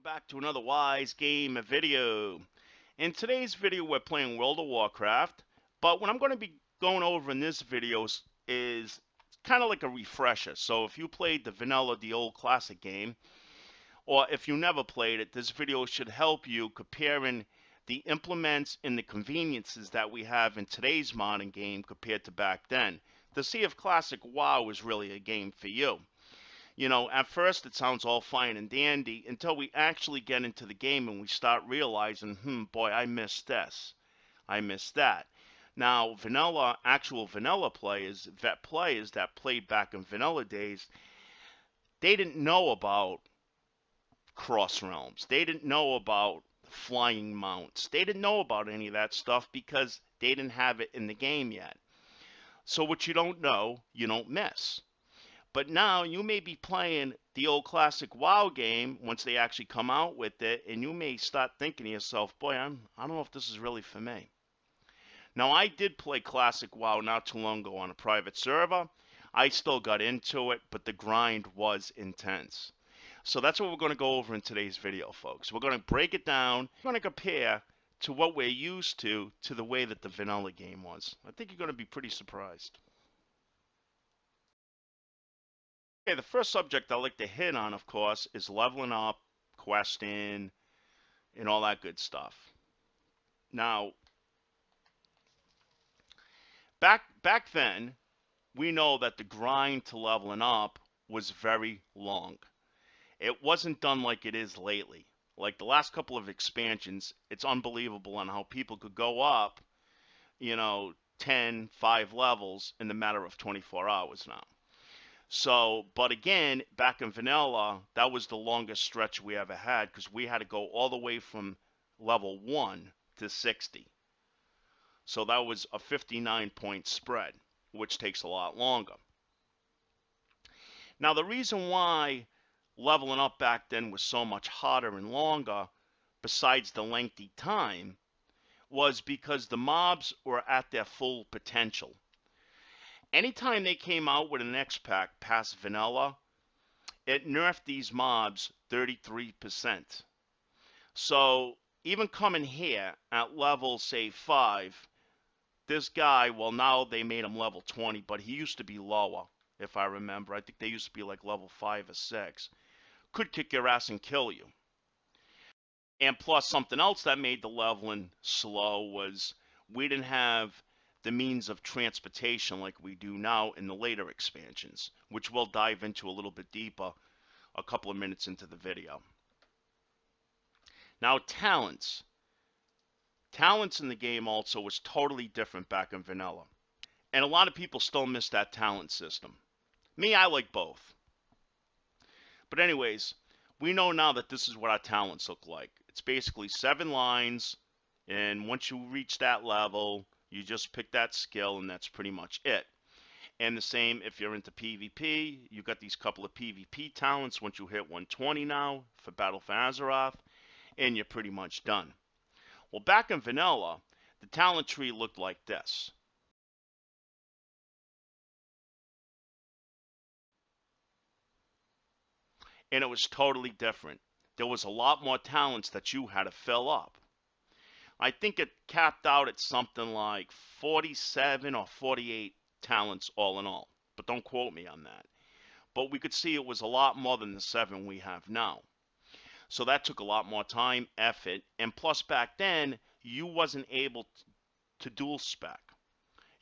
back to another Wise Game video. In today's video, we're playing World of Warcraft, but what I'm going to be going over in this video is kind of like a refresher. So if you played the vanilla, the old classic game, or if you never played it, this video should help you comparing the implements and the conveniences that we have in today's modern game compared to back then, to see if classic WoW is really a game for you. You know, at first it sounds all fine and dandy until we actually get into the game and we start realizing, boy, I missed this. I missed that. Now, actual vanilla players, vet players that played back in vanilla days, they didn't know about cross realms. They didn't know about flying mounts. They didn't know about any of that stuff because they didn't have it in the game yet. So what you don't know, you don't miss. But now you may be playing the old classic WoW game once they actually come out with it, and you may start thinking to yourself, boy, I don't know if this is really for me. Now, I did play classic WoW not too long ago on a private server. I still got into it, but the grind was intense. So that's what we're going to go over in today's video, folks. We're going to break it down. We're going to compare to what we're used to the way that the vanilla game was. I think you're going to be pretty surprised. Okay, the first subject I like to hit on, of course, is leveling up, questing, and all that good stuff. Now, back then, we know that the grind to leveling up was very long. It wasn't done like it is lately. Like the last couple of expansions, it's unbelievable on how people could go up, 5 levels in the matter of 24 hours now. So, but again, back in vanilla, that was the longest stretch we ever had because we had to go all the way from level 1 to 60. So that was a 59-point spread, which takes a lot longer. Now, the reason why leveling up back then was so much harder and longer, besides the lengthy time, was because the mobs were at their full potential. Anytime they came out with an X-Pack past vanilla, it nerfed these mobs 33%. So even coming here at level, say, 5, this guy, well, now they made him level 20, but he used to be lower, if I remember. I think they used to be like level 5 or 6. Could kick your ass and kill you. And plus, something else that made the leveling slow was we didn't have the means of transportation like we do now in the later expansions, which we'll dive into a little bit deeper a couple of minutes into the video. Now, talents. Talents in the game also was totally different back in vanilla. And a lot of people still miss that talent system. Me, I like both. But anyways, we know now that this is what our talents look like. It's basically 7 lines, and once you reach that level, you just pick that skill, and that's pretty much it. And the same if you're into PvP. You got these couple of PvP talents once you hit 120 now for Battle for Azeroth, and you're pretty much done. Well, back in vanilla, the talent tree looked like this. And it was totally different. There was a lot more talents that you had to fill up. I think it capped out at something like 47 or 48 talents all in all. But don't quote me on that. But we could see it was a lot more than the 7 we have now. So that took a lot more time, effort, and plus back then, you wasn't able to dual spec.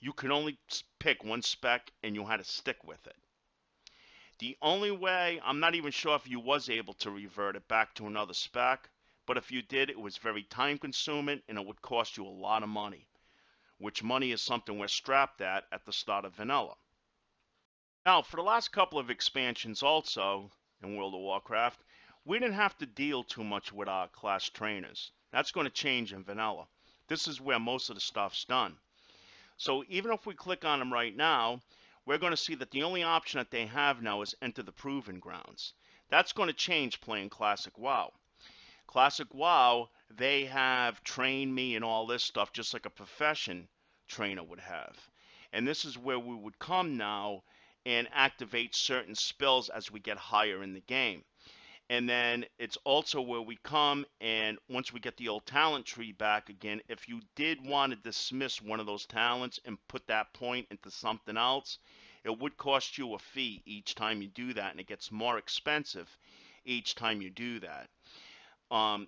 You could only pick one spec and you had to stick with it. The only way, I'm not even sure if you was able to revert it back to another spec, but if you did, it was very time consuming and it would cost you a lot of money, which money is something we're strapped at the start of vanilla. Now, for the last couple of expansions also in World of Warcraft, we didn't have to deal too much with our class trainers. That's going to change in vanilla. This is where most of the stuff's done. So even if we click on them right now, we're going to see that the only option that they have now is enter the proving grounds. That's going to change playing classic WoW. Classic WoW, they have train me and all this stuff just like a profession trainer would have. And this is where we would come now and activate certain spells as we get higher in the game. And then it's also where we come, and once we get the old talent tree back again, if you did want to dismiss one of those talents and put that point into something else, it would cost you a fee each time you do that, and it gets more expensive each time you do that.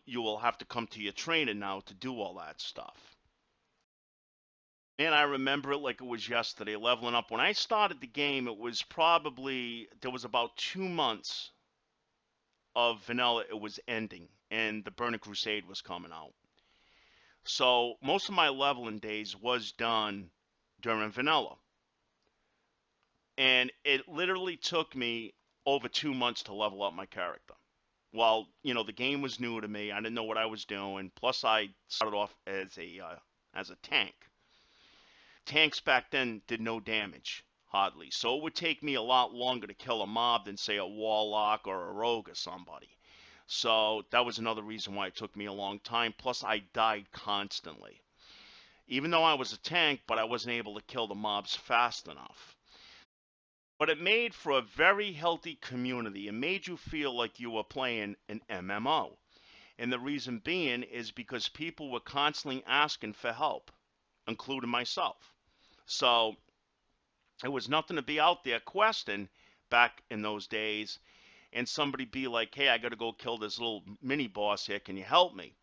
You will have to come to your trainer now to do all that stuff. Man, I remember it like it was yesterday, leveling up. When I started the game, it was probably, there was about 2 months of vanilla it was ending, and the Burning Crusade was coming out. So most of my leveling days was done during vanilla. And it literally took me over 2 months to level up my character. Well, the game was new to me. I didn't know what I was doing. Plus, I started off as a tank. Tanks back then did no damage, hardly. So it would take me a lot longer to kill a mob than, say, a warlock or a rogue or somebody. So that was another reason why it took me a long time. Plus, I died constantly. Even though I was a tank, but I wasn't able to kill the mobs fast enough. But it made for a very healthy community. It made you feel like you were playing an MMO. And the reason being is because people were constantly asking for help, including myself. So it was nothing to be out there questing back in those days and somebody be like, hey, I got to go kill this little mini boss here. Can you help me?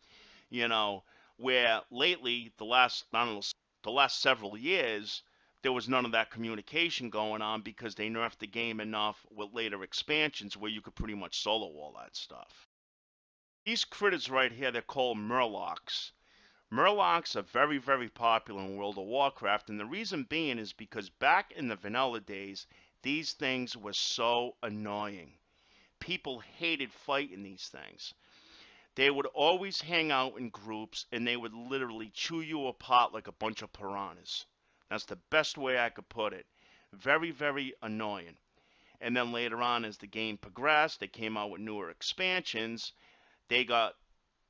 You know, where lately, I don't know, the last several years, there was none of that communication going on because they nerfed the game enough with later expansions where you could pretty much solo all that stuff. These critters right here, they're called Merlocks. Merlocks are very, very popular in World of Warcraft, and the reason being is because back in the vanilla days, these things were so annoying. People hated fighting these things. They would always hang out in groups, and they would literally chew you apart like a bunch of piranhas. That's the best way I could put it. Very, very annoying. And then later on, as the game progressed, they came out with newer expansions. They got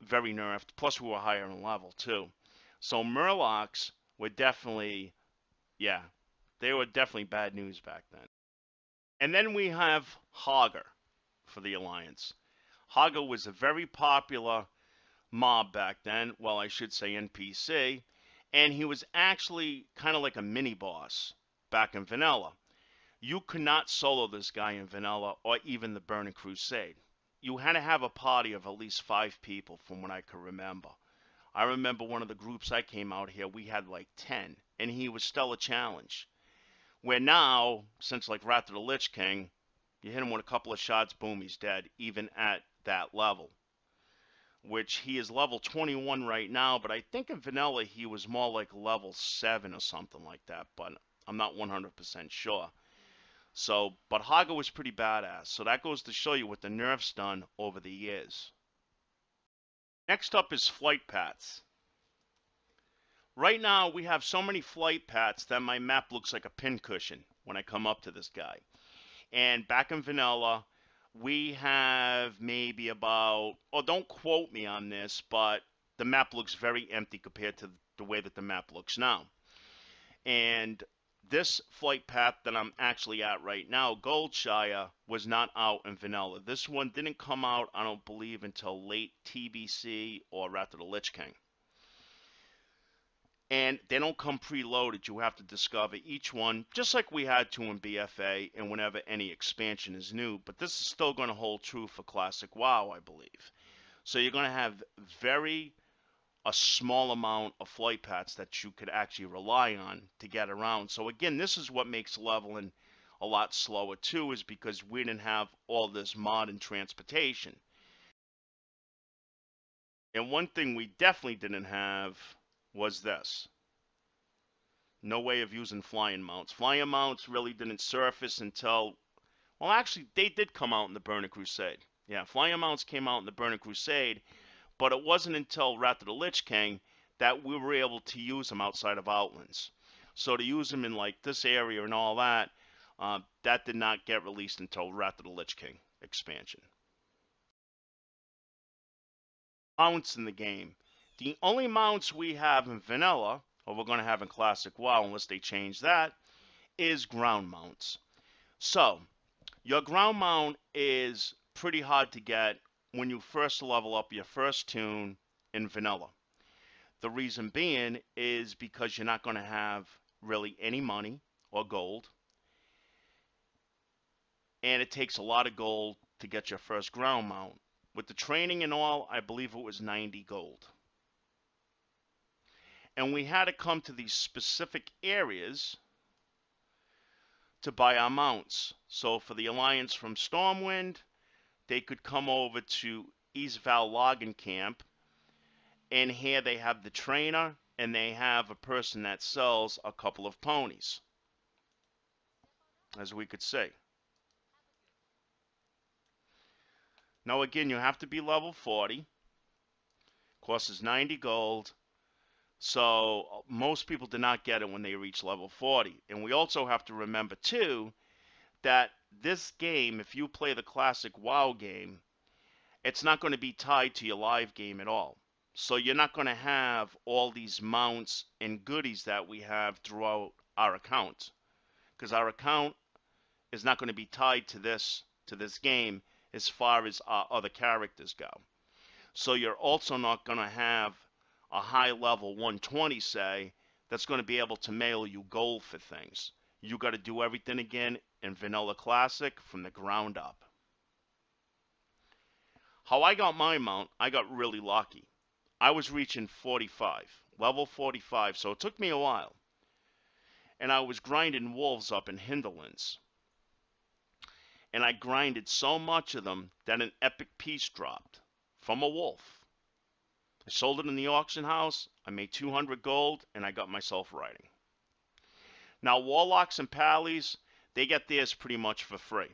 very nerfed. Plus, we were higher in level, too. So Murlocs were definitely, yeah, they were definitely bad news back then. And then we have Haga for the Alliance. Haga was a very popular mob back then. Well, I should say NPC. And he was actually kind of like a mini boss back in vanilla. You could not solo this guy in vanilla or even the Burning Crusade. You had to have a party of at least 5 people from what I can remember. I remember one of the groups I came out here, we had like 10, and he was still a challenge. Where now, since like Wrath of the Lich King, you hit him with a couple of shots, boom, he's dead, even at that level. Which he is level 21 right now, but I think in vanilla he was more like level 7 or something like that, but I'm not 100% sure. So, but Haga was pretty badass, so that goes to show you what the nerf's done over the years. Next up is flight paths. Right now we have so many flight paths that my map looks like a pincushion when I come up to this guy. And back in vanilla, we have maybe about, oh, don't quote me on this, but the map looks very empty compared to the way that the map looks now. And this flight path that I'm actually at right now, Goldshire, was not out in vanilla. This one didn't come out, I don't believe, until late TBC or Wrath of the Lich King. And they don't come preloaded. You have to discover each one, just like we had to in BFA and whenever any expansion is new. But this is still going to hold true for Classic WoW, I believe. So you're going to have a small amount of flight paths that you could actually rely on to get around. So again, this is what makes leveling a lot slower too, is because we didn't have all this modern transportation. And one thing we definitely didn't have was this. No way of using flying mounts. Flying mounts really didn't surface until, well, actually, they did come out in the Burning Crusade. Yeah, flying mounts came out in the Burning Crusade, but it wasn't until Wrath of the Lich King that we were able to use them outside of Outlands. So to use them in like this area and all that, that did not get released until Wrath of the Lich King expansion. Mounts in the game. The only mounts we have in vanilla, or we're going to have in Classic WoW unless they change that, is ground mounts. So, your ground mount is pretty hard to get when you first level up your first tune in vanilla. The reason being is because you're not going to have really any money or gold, and it takes a lot of gold to get your first ground mount. With the training and all, I believe it was 90 gold. And we had to come to these specific areas to buy our mounts. So for the Alliance from Stormwind, they could come over to East Val Logging Camp, and here they have the trainer, and they have a person that sells a couple of ponies, as we could see. Now again, you have to be level 40. Cost is 90 gold. So most people do not get it when they reach level 40. And we also have to remember too that this game, if you play the classic WoW game, it's not going to be tied to your live game at all. So you're not going to have all these mounts and goodies that we have throughout our account, because our account is not going to be tied to this game as far as our other characters go. So you're also not going to have a high level 120, say, that's going to be able to mail you gold for things. You got to do everything again in Vanilla Classic from the ground up. How I got my mount, I got really lucky. I was reaching 45, level 45, so it took me a while. And I was grinding wolves up in hinterlands. And I grinded so much of them that an epic piece dropped from a wolf. I sold it in the auction house, I made 200 gold, and I got myself riding. Now, Warlocks and Pallies, they get theirs pretty much for free.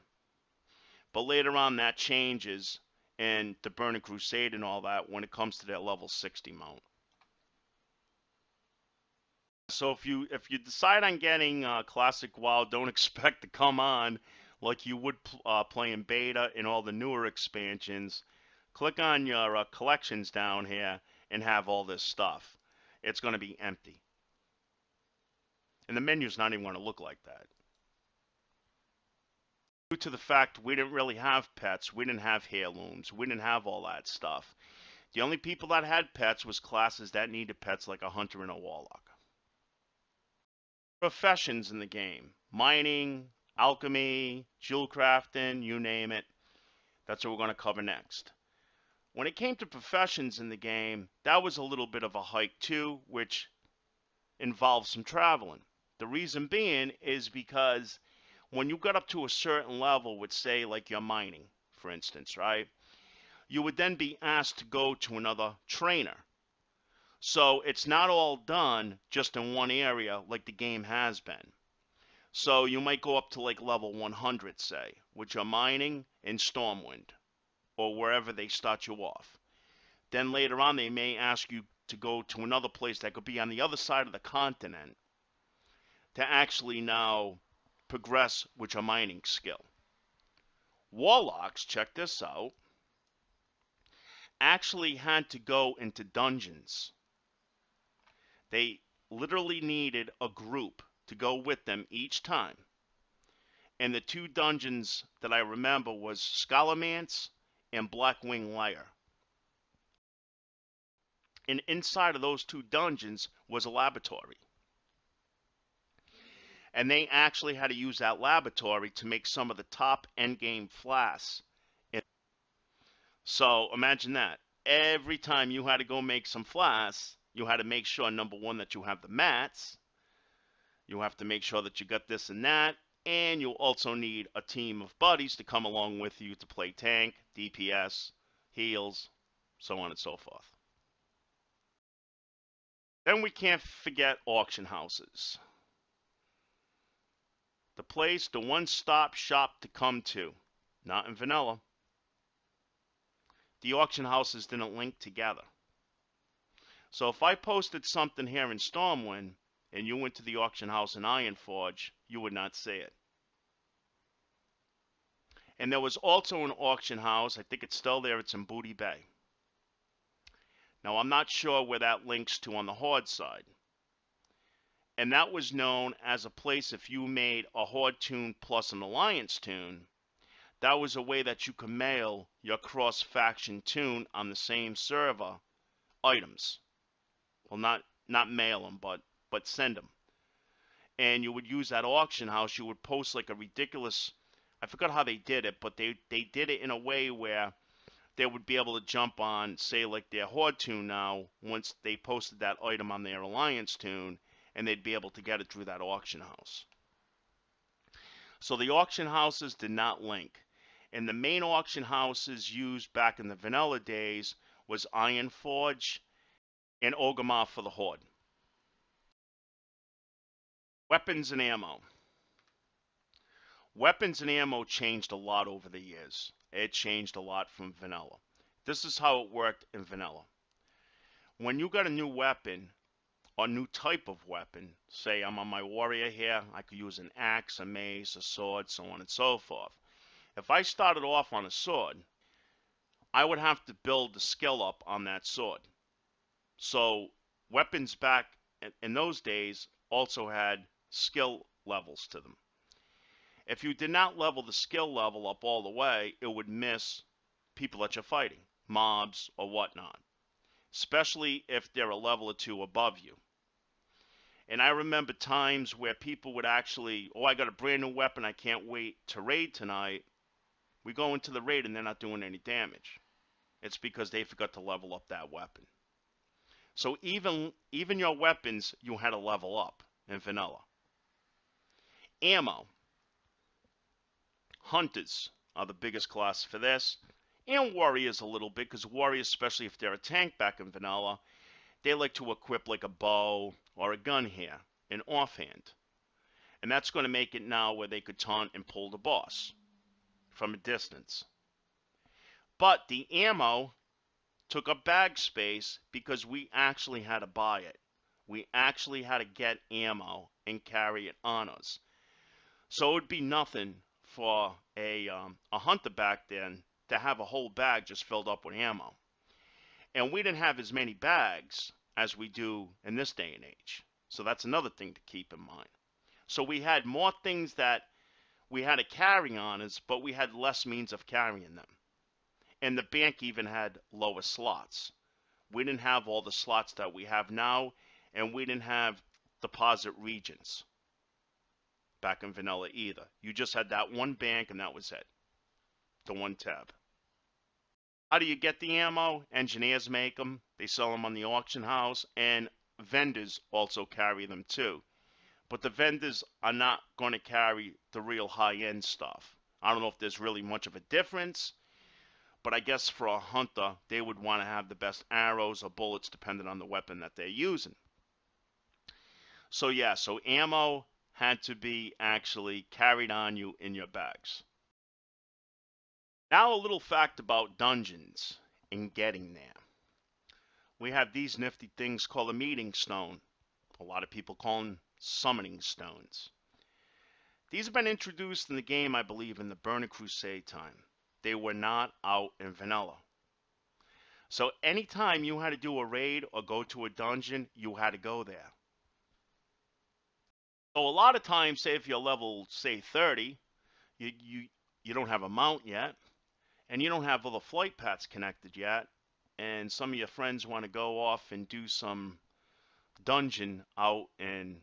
But later on, that changes, and the Burning Crusade and all that, when it comes to their level 60 mount. So if you decide on getting Classic WoW, don't expect to come on like you would playing beta and all the newer expansions. Click on your collections down here and have all this stuff. It's going to be empty. And the menu's not even going to look like that. Due to the fact we didn't really have pets, we didn't have heirlooms, we didn't have all that stuff. The only people that had pets was classes that needed pets like a hunter and a warlock. Professions in the game. Mining, alchemy, jewel crafting, you name it. That's what we're going to cover next. When it came to professions in the game, that was a little bit of a hike too, which involved some traveling. The reason being is because when you got up to a certain level with, say, like your mining, for instance, right? You would then be asked to go to another trainer. So it's not all done just in one area like the game has been. So you might go up to like level 100, say, with your mining in Stormwind, or wherever they start you off. Then later on, they may ask you to go to another place that could be on the other side of the continent to actually now progress with your mining skill. Warlocks, check this out, actually had to go into dungeons. They literally needed a group to go with them each time. And the two dungeons that I remember was Scholomance and Blackwing Lair. And inside of those two dungeons was a laboratory. And they actually had to use that laboratory to make some of the top endgame flasks. So imagine that. Every time you had to go make some flasks, you had to make sure, number one, that you have the mats. You have to make sure that you got this and that. And you'll also need a team of buddies to come along with you to play tank, DPS, heals, so on and so forth. Then we can't forget auction houses. The place, the one-stop shop to come to. Not in vanilla. The auction houses didn't link together. So if I posted something here in Stormwind, and you went to the auction house in Ironforge, you would not see it. And there was also an auction house, I think it's still there, it's in Booty Bay. Now I'm not sure where that links to on the Horde side. And that was known as a place, if you made a Horde tune plus an Alliance tune, that was a way that you could mail your cross-faction tune on the same server items. Well, not mail them, but send them. And you would use that auction house. You would post like a ridiculous, I forgot how they did it, but they did it in a way where they would be able to jump on, say, like their Horde tune now, once they posted that item on their Alliance tune, and they'd be able to get it through that auction house. So the auction houses did not link. And the main auction houses used back in the vanilla days was Ironforge and Orgrimmar for the Horde. Weapons and ammo. Weapons and ammo changed a lot over the years. It changed a lot from vanilla. This is how it worked in vanilla. When you got a new weapon, or new type of weapon, say I'm on my warrior here, I could use an axe, a mace, a sword, so on and so forth. If I started off on a sword, I would have to build the skill up on that sword. So weapons back in those days also had skill levels to them. If you did not level the skill level up all the way, it would miss people that you're fighting, mobs or whatnot, especially if they're a level or two above you. And I remember times where people would actually, oh, I got a brand new weapon, I can't wait to raid tonight. We go into the raid and they're not doing any damage. It's because they forgot to level up that weapon. So even your weapons, you had to level up in vanilla. Ammo. Hunters are the biggest class for this. And warriors a little bit, because warriors, especially if they're a tank back in vanilla, they like to equip like a bow or a gun here, an offhand. And that's going to make it now where they could taunt and pull the boss from a distance. But the ammo took up bag space because we actually had to buy it. We actually had to get ammo and carry it on us. So it would be nothing for a hunter back then to have a whole bag just filled up with ammo. And we didn't have as many bags as we do in this day and age. So that's another thing to keep in mind. So we had more things that we had to carry on us, but we had less means of carrying them. And the bank even had lower slots. We didn't have all the slots that we have now, and we didn't have deposit regions back in vanilla either. You just had that one bank, and that was it. The one tab. How do you get the ammo? Engineers make them. They sell them on the auction house, and vendors also carry them too. But the vendors are not going to carry the real high-end stuff. I don't know if there's really much of a difference, but I guess for a hunter, they would want to have the best arrows or bullets depending on the weapon that they're using. So yeah, so ammo had to be actually carried on you in your bags. Now a little fact about dungeons and getting there. We have these nifty things called a meeting stone. A lot of people call them summoning stones. These have been introduced in the game, I believe, in the Burning Crusade time. They were not out in vanilla. So anytime you had to do a raid or go to a dungeon, you had to go there. So a lot of times, say if you're level, say 30, you don't have a mount yet, and you don't have all the flight paths connected yet, and some of your friends want to go off and do some dungeon out in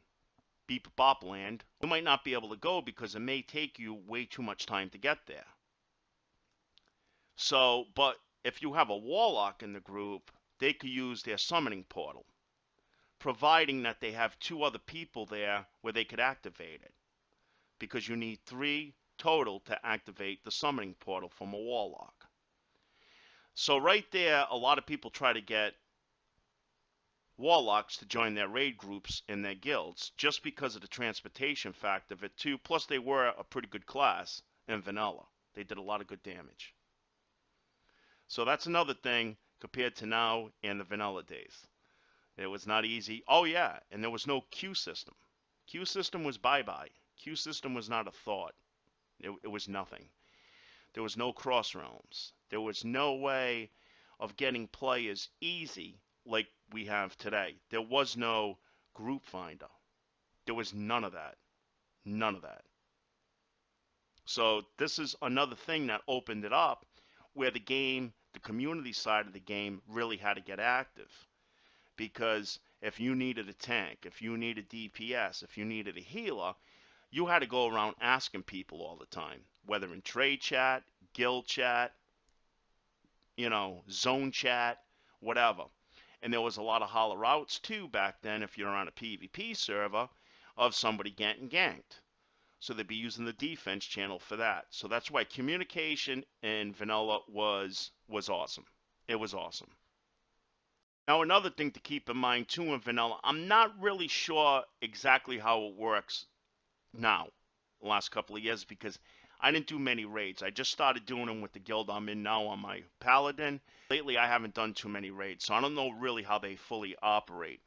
Beep Bop Land, you might not be able to go because it may take you way too much time to get there. So, but if you have a warlock in the group, they could use their summoning portal, providing that they have 2 other people there where they could activate it, because you need 3 total to activate the summoning portal from a warlock. So right there, a lot of people try to get warlocks to join their raid groups in their guilds just because of the transportation factor of it too. Plus they were a pretty good class in vanilla. They did a lot of good damage. So that's another thing compared to now in the vanilla days. It was not easy. Oh yeah, and there was no queue system. Queue system was bye-bye. Queue system was not a thought. It was nothing. There was no cross realms. There was no way of getting players easy like we have today. There was no group finder. There was none of that. None of that. So this is another thing that opened it up where the game, the community side of the game really had to get active. Because if you needed a tank, if you needed DPS, if you needed a healer, you had to go around asking people all the time, whether in trade chat, guild chat, zone chat, whatever. And there was a lot of holler outs too back then if you're on a PvP server of somebody getting ganked. So they'd be using the defense channel for that. So that's why communication in vanilla was awesome. It was awesome. Now another thing to keep in mind too in vanilla, I'm not really sure exactly how it works now, the last couple of years, because I didn't do many raids. I just started doing them with the guild I'm in now on my paladin. Lately I haven't done too many raids, so I don't know really how they fully operate.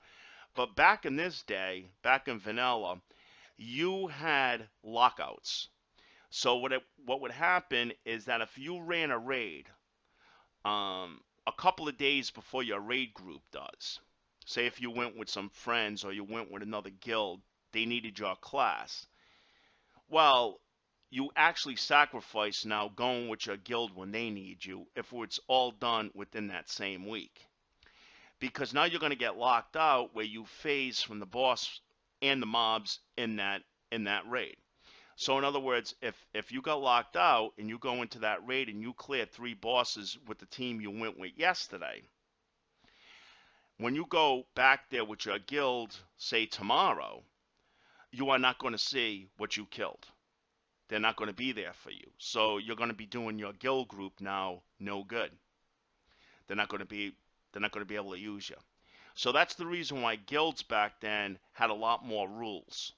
But back in this day, back in vanilla, you had lockouts. So what would happen is that if you ran a raid a couple of days before your raid group does, say if you went with some friends or you went with another guild, they needed your class. Well, you actually sacrifice now going with your guild when they need you if it's all done within that same week. Because now you're going to get locked out where you phase from the boss and the mobs in that raid. So in other words, if you got locked out and you go into that raid and you cleared 3 bosses with the team you went with yesterday, when you go back there with your guild, say tomorrow, you are not going to see what you killed. They're not going to be there for you. So you're going to be doing your guild group now no good. They're not going to be able to use you. So that's the reason why guilds back then had a lot more rules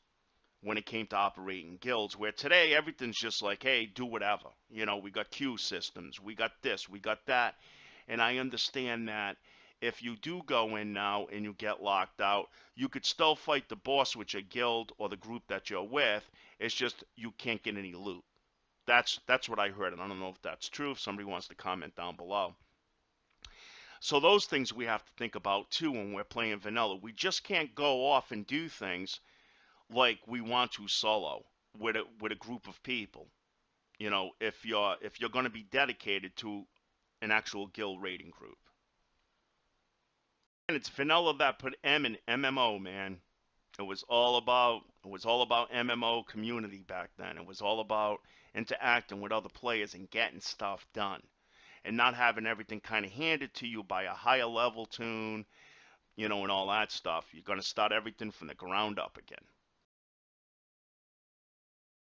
when it came to operating guilds, where today everything's just like, hey, do whatever. We got queue systems, we got this, we got that. And I understand that if you do go in now and you get locked out, you could still fight the boss with your guild or the group that you're with. It's just you can't get any loot. That's what I heard, and I don't know if that's true. If somebody wants to comment down below. So those things we have to think about too when we're playing vanilla. We just can't go off and do things like we want to solo with a group of people. If you're going to be dedicated to an actual guild raiding group. And it's vanilla that put M in MMO, man. It was all about MMO community back then. It was all about interacting with other players and getting stuff done and not having everything kind of handed to you by a higher level tune, and all that stuff. You're going to start everything from the ground up again.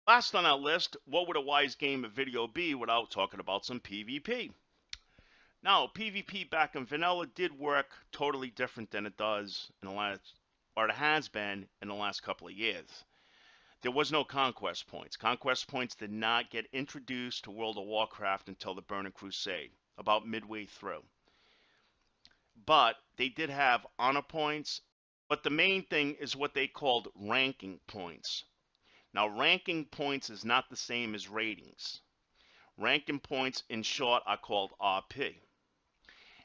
Last on our list, what would a wise game of video be without talking about some PvP? Now, PvP back in vanilla did work totally different than it does in the last, or it has been in the last couple of years. There was no conquest points. Conquest points did not get introduced to World of Warcraft until the Burning Crusade, about midway through. But they did have honor points, but the main thing is what they called ranking points. Now, ranking points is not the same as ratings. Ranking points, in short, are called RP.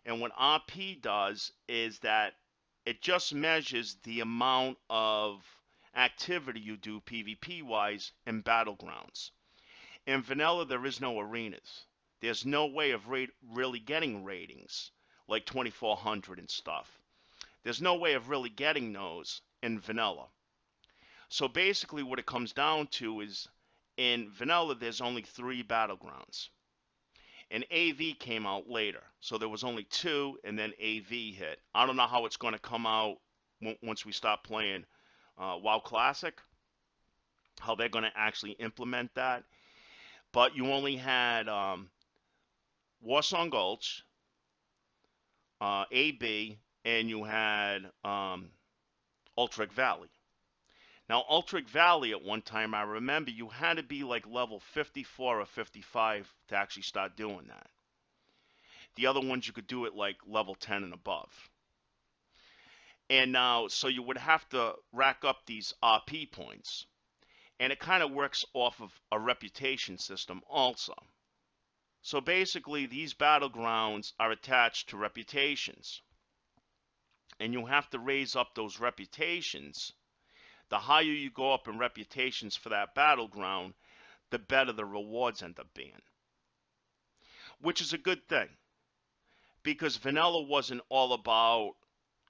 And what RP does is that it just measures the amount of activity you do PvP-wise in battlegrounds. In vanilla, there is no arenas. There's no way of really getting ratings, like 2400 and stuff. There's no way of really getting those in vanilla. So basically what it comes down to is, in vanilla, there's only 3 battlegrounds. And AV came out later. So there was only 2, and then AV hit. I don't know how it's going to come out once we stop playing WoW Classic, how they're going to actually implement that. But you only had Warsong Gulch, AB, and you had WOTLK Valley. Now, WOTLK Valley, at one time, I remember you had to be like level 54 or 55 to actually start doing that. The other ones you could do it like level 10 and above. And now, so you would have to rack up these RP points. And it kind of works off of a reputation system also. So basically, these battlegrounds are attached to reputations. And you have to raise up those reputations. The higher you go up in reputations for that battleground, the better the rewards end up being, which is a good thing because vanilla wasn't all about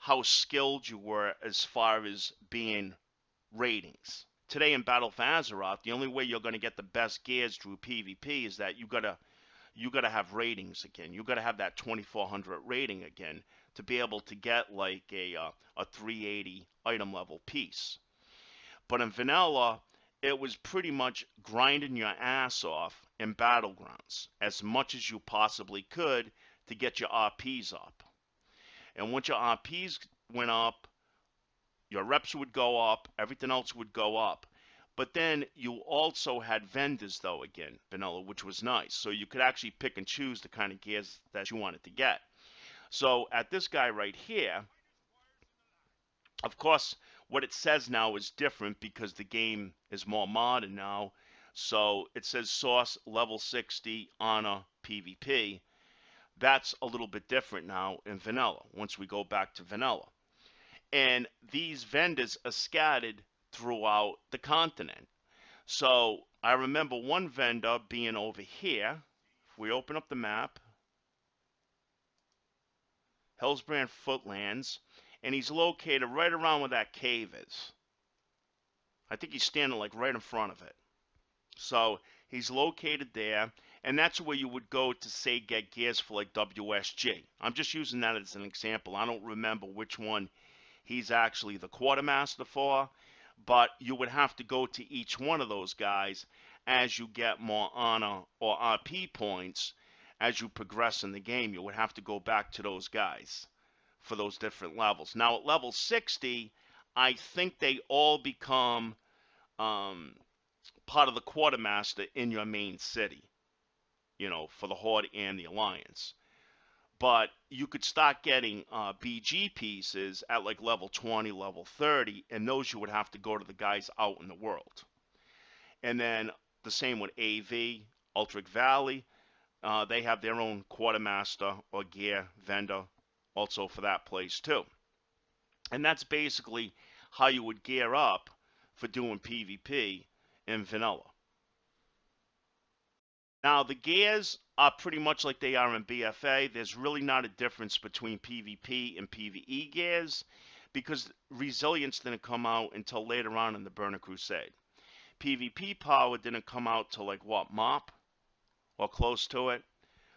how skilled you were as far as being ratings. Today in Battle for Azeroth, the only way you're going to get the best gears through PvP is that you gotta have ratings again. You gotta have that 2400 rating again to be able to get like a 380 item level piece. But in vanilla, it was pretty much grinding your ass off in battlegrounds as much as you possibly could to get your RPs up. And once your RPs went up, your reps would go up, everything else would go up. But then you also had vendors though again, vanilla, which was nice. So you could actually pick and choose the kind of gears that you wanted to get. So at this guy right here, of course, what it says now is different because the game is more modern now. So it says source level 60 honor PvP. That's a little bit different now in vanilla once we go back to vanilla. And these vendors are scattered throughout the continent. So I remember one vendor being over here. If we open up the map, Hellsbrand Footlands, and he's located right around where that cave is. I think he's standing like right in front of it. So he's located there, and that's where you would go to say get gears for like WSG. I'm just using that as an example. I don't remember which one he's actually the quartermaster for, but you would have to go to each one of those guys as you get more honor or RP points as you progress in the game. You would have to go back to those guys for those different levels. Now at level 60, I think they all become part of the quartermaster in your main city, you know, for the Horde and the Alliance. But you could start getting BG pieces at like level 20, level 30, and those you would have to go to the guys out in the world. And then the same with AV, Ultric Valley. They have their own quartermaster or gear vendor also for that place too. And that's basically how you would gear up for doing PvP in vanilla. Now the gears are pretty much like they are in BFA. There's really not a difference between PvP and PvE gears because Resilience didn't come out until later on in the Burning Crusade. PvP power didn't come out till like what, MOP or close to it.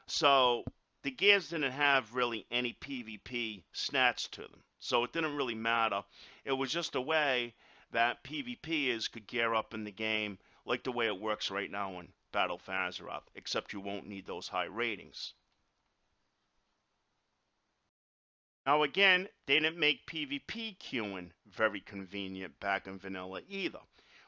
So the gears didn't have really any PvP stats to them. So it didn't really matter. It was just a way that PvPers could gear up in the game like the way it works right now in Battle for Azeroth, except you won't need those high ratings. Now again, they didn't make PvP queuing very convenient back in vanilla either.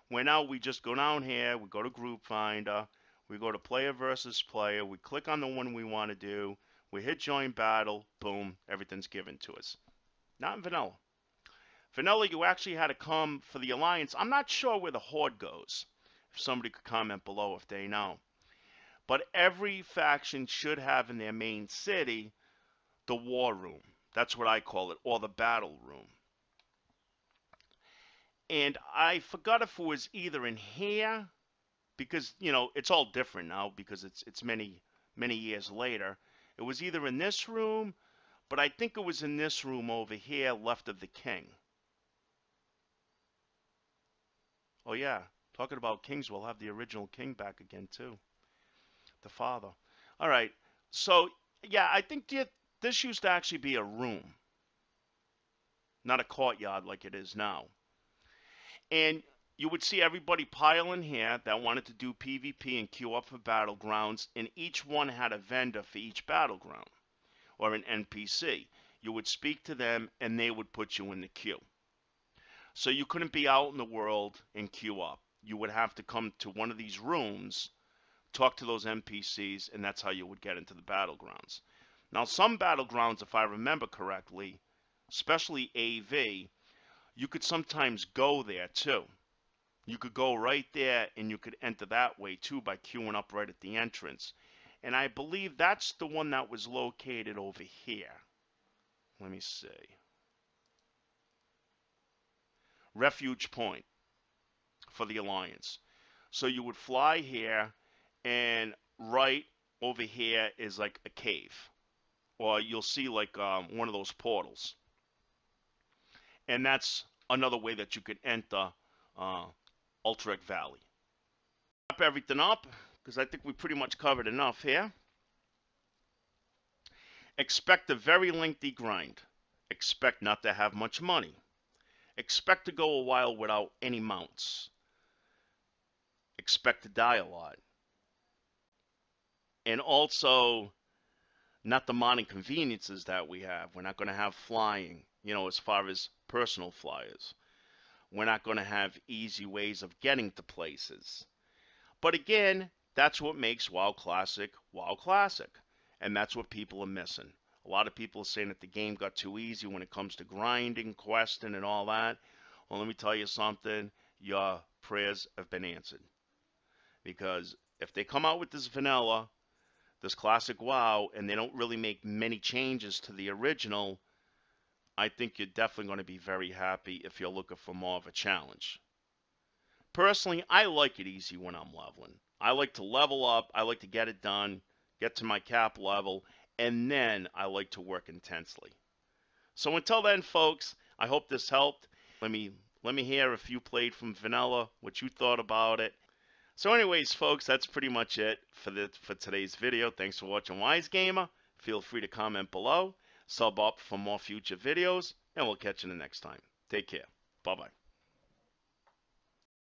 Where now we just go down here, we go to Group Finder, we go to Player versus Player, we click on the one we want to do, we hit Join Battle, boom, everything's given to us. Not in vanilla. Vanilla, you actually had to come for the Alliance. I'm not sure where the Horde goes. If somebody could comment below if they know. But every faction should have in their main city the war room. That's what I call it, or the battle room. And I forgot if it was either in here, because, you know, it's all different now because it's many years later. It was either in this room, but I think it was in this room over here, left of the king. Oh yeah, talking about kings, we'll have the original king back again too. The father. All right, so yeah, I think this used to actually be a room, not a courtyard like it is now. And you would see everybody pile in here that wanted to do PvP and queue up for battlegrounds, and each one had a vendor for each battleground, or an NPC. You would speak to them, and they would put you in the queue. So you couldn't be out in the world and queue up. You would have to come to one of these rooms, talk to those NPCs, and that's how you would get into the battlegrounds. Now, some battlegrounds, if I remember correctly, especially AV, you could sometimes go there too. You could go right there and you could enter that way too by queuing up right at the entrance. And I believe that's the one that was located over here. Let me see. Refuge Point for the Alliance. So you would fly here, and right over here is like a cave, or you'll see like one of those portals, and that's another way that you could enter uh, WOTLK Valley. Wrap everything up because I think we pretty much covered enough here. Expect a very lengthy grind. Expect not to have much money. Expect to go a while without any mounts. Expect to die a lot. And also, not the modern conveniences that we have. We're not going to have flying, as far as personal flyers. We're not going to have easy ways of getting to places. But again, that's what makes WoW Classic WoW Classic. And that's what people are missing. A lot of people are saying that the game got too easy when it comes to grinding, questing, and all that. Well, let me tell you something. Your prayers have been answered. Because if they come out with this vanilla, this classic WoW, and they don't really make many changes to the original, I think you're definitely going to be very happy if you're looking for more of a challenge. Personally, I like it easy when I'm leveling. I like to level up, I like to get it done, get to my cap level, and then I like to work intensely. So until then, folks, I hope this helped. Let me hear if you played from vanilla, what you thought about it. So anyways, folks, that's pretty much it for today's video. Thanks for watching Wise Gamer. Feel free to comment below, sub up for more future videos, and we'll catch you the next time. Take care. Bye-bye.